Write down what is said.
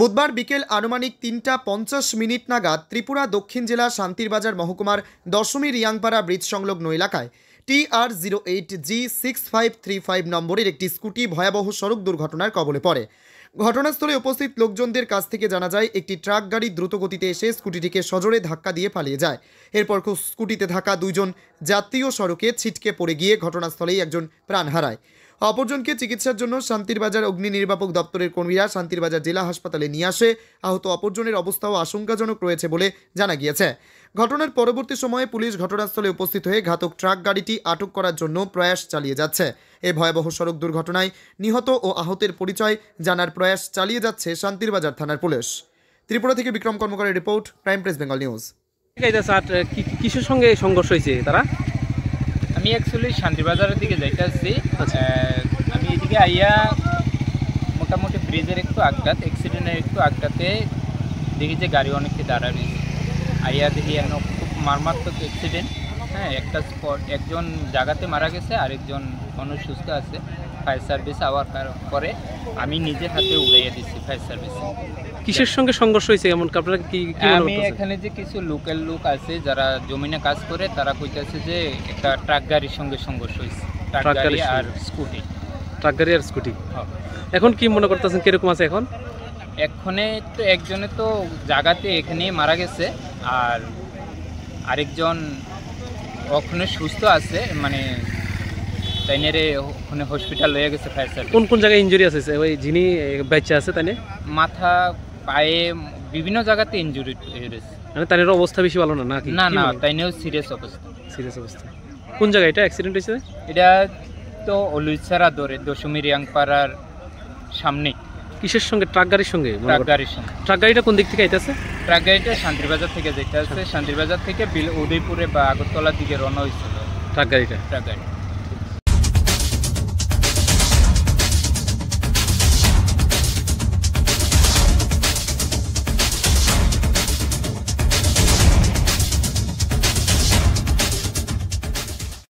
বুধবার বিকেল আনুমানিক ৩টা ৫০ নাগাদ ত্রিপুরা দক্ষিণ জেলা শান্তিরবাজার মহকুমার দশমী রিয়াংপাড়া ব্রিজ সংলগ্ন এলাকায় TR08G6535 নম্বরের একটি স্কুটি ভয়াবহ সড়ক দুর্ঘটনার কবলে পড়ে। ঘটনাস্থলে উপস্থিত লোকজনদের কাছ থেকে জানা যায় একটি ট্রাক গাড়ি দ্রুতগতিতে এসে স্কুটিটিকে সজোরে ধাক্কা দিয়ে পালিয়ে যায়। এরপর স্কুটিতে থাকা দুইজন যাত্রীও সড়কে ছিটকে পড়ে গিয়ে ঘটনাস্থলেই একজন প্রাণ হারায়। অপরজনকে চিকিৎসার জন্য শান্তিরবাজার অগ্নি নির্বাপক দপ্তরের কর্মীরা শান্তিরবাজার জেলা হাসপাতালে নিয়ে আসে। আহত অপরজনের অবস্থাও আশঙ্কাজনক রয়েছে বলে জানা গিয়েছে। ঘটনার পরবর্তী সময়ে পুলিশ ঘটনাস্থলে উপস্থিত হয়ে ঘাতক ট্রাক গাড়িটি আটক করার জন্য প্রয়াস চালিয়ে যাচ্ছে। এই ভয়াবহ সড়ক দুর্ঘটনায় নিহত ও আহতের পরিচয় জানার প্রয়াস চালিয়ে যাচ্ছে শান্তিরবাজার থানার পুলিশ। ত্রিপুরা থেকে বিক্রম কর্মকারের report, Prime Press Bengal News. কিসের সঙ্গে সংঘর্ষ হয়েছে তারা? আমি অ্যাকচুয়ালি শান্তিবাজারের দিকে যাইতে আসছি। আমি এদিকে আইয়া মোটামুটি ব্রিজের একটু আঘাত, অ্যাক্সিডেন্টের একটু আঘাতে দেখি যে গাড়ি অনেকটি দাঁড়াবে। আইয়া দেখি খুব মারাত্মক অ্যাক্সিডেন্ট। একটা স্পট, একজন জায়গাতে মারা গেছে, আরেকজন সুস্থ আছে। ফায়ার সার্ভিস আওয়ার পরে আমি নিজের হাতে উড়াইয়া দিচ্ছি ফায়ার সার্ভিসে। কিসের সঙ্গে সংঘর্ষ হয়েছে এমন আপনারা কি? আমি এখানে যে কিছু লোকাল লোক আছে যারা জমিনে কাজ করে, তারা কইতেছে যে একটা ট্রাক গাড়ির সঙ্গে সংঘর্ষ হয়েছে। ট্রাক গাড়ি আর স্কুটি। ট্রাক গাড়ি আর স্কুটি। এখন কি মনে করতেছেন কিরকম আছে এখন? এখানে তো একজনে তো জায়গাতে এখানে মারা গেছে, আর আরেকজন ওখানে সুস্থ আছে, মানে তাইনেরে ওখানে হসপিটাল হয়ে গেছে ফায়ার সার্ভিস। কোন কোন জায়গায় ইনজুরি আছে? ওই যিনি বাচ্চা আছে তাইনে মাথা, পায়ে, বিভিন্ন জায়গাতে ইনজুরি হয়েছে। মানে তাইনের অবস্থা বেশি ভালো না নাকি? না না, তাইনেও সিরিয়াস অবস্থা। সিরিয়াস অবস্থা। কোন জায়গায় এটা অ্যাক্সিডেন্ট হয়েছে? এটা তো অলুইছাড়া ধরে দশমী রিয়াংপাড়ার সামনে। কিসের সঙ্গে? ট্রাক গাড়ির সঙ্গে? ট্রাক গাড়ির সঙ্গে। ট্রাক গাড়িটা কোন দিক থেকে আইতেছে? ট্রাক গাড়িটা শান্তিরবাজার থেকে যেতে আছে। শান্তিরবাজার থেকে উদয়পুরে বা আগরতলার দিকে রওনা হয়েছিল ট্রাক গাড়িটা। ট্রাক গাড়ি